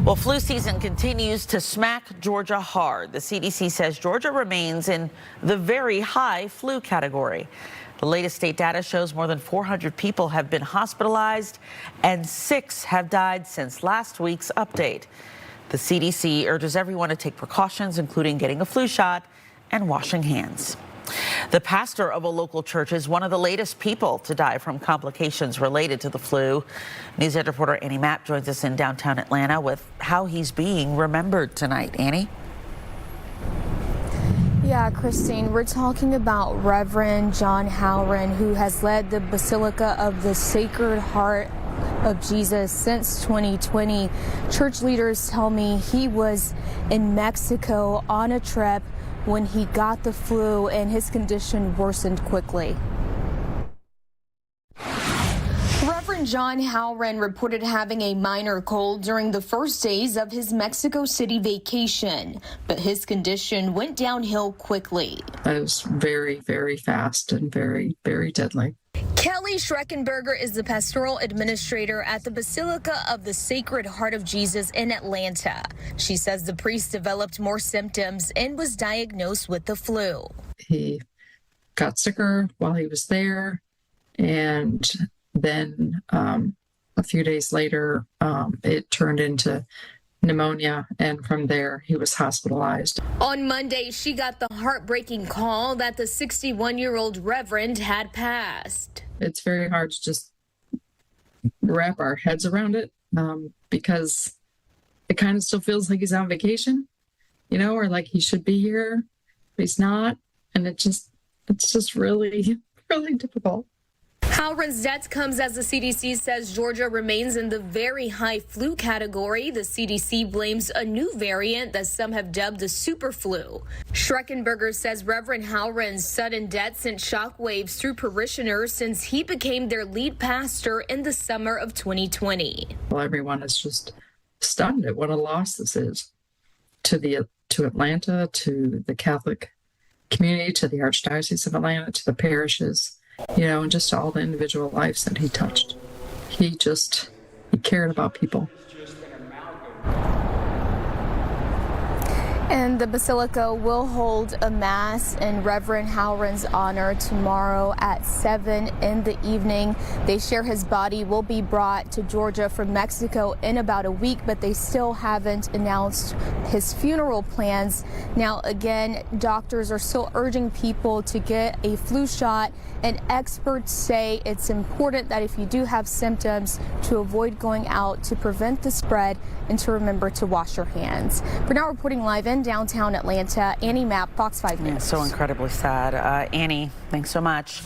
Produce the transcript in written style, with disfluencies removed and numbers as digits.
Well, flu season continues to smack Georgia hard. The CDC says Georgia remains in the very high flu category. The latest state data shows more than 400 people have been hospitalized and 6 have died since last week's update. The CDC urges everyone to take precautions, including getting a flu shot and washing hands. The pastor of a local church is one of the latest people to die from complications related to the flu. News Ed reporter Annie Mapp joins us in downtown Atlanta with how he's being remembered tonight. Annie? Yeah, Christine, we're talking about Reverend John Howren, who has led the Basilica of the Sacred Heart of Jesus since 2020. Church leaders tell me he was in Mexico on a trip when he got the flu and his condition worsened quickly. Reverend John Howren reported having a minor cold during the first days of his Mexico City vacation, but his condition went downhill quickly. It was very, very fast and very, very deadly. Kelly Schreckenberger is the pastoral administrator at the Basilica of the Sacred Heart of Jesus in Atlanta. She says the priest developed more symptoms and was diagnosed with the flu. He got sicker while he was there, and then a few days later, it turned into pneumonia, and from there he was hospitalized. On Monday, she got the heartbreaking call that the 61-year-old Reverend had passed. It's very hard to just wrap our heads around it because it kind of still feels like he's on vacation, you know, or like he should be here, but he's not. And it's just really, really difficult. Howren's death comes as the CDC says Georgia remains in the very high flu category. The CDC blames a new variant that some have dubbed the super flu. Schreckenberger says Reverend Howren's sudden death sent shockwaves through parishioners since he became their lead pastor in the summer of 2020. Well, everyone is just stunned at what a loss this is to Atlanta, to the Catholic community, to the Archdiocese of Atlanta, to the parishes. You know, and just all the individual lives that he touched. He cared about people. And the Basilica will hold a mass in Reverend Howren's honor tomorrow at 7 in the evening. They share his body will be brought to Georgia from Mexico in about a week, but they still haven't announced his funeral plans. Now, again, doctors are still urging people to get a flu shot, and experts say it's important that if you do have symptoms to avoid going out to prevent the spread and to remember to wash your hands. For now, reporting live in downtown Atlanta, Annie Mapp, Fox 5 News. Yeah, so incredibly sad. Annie, thanks so much.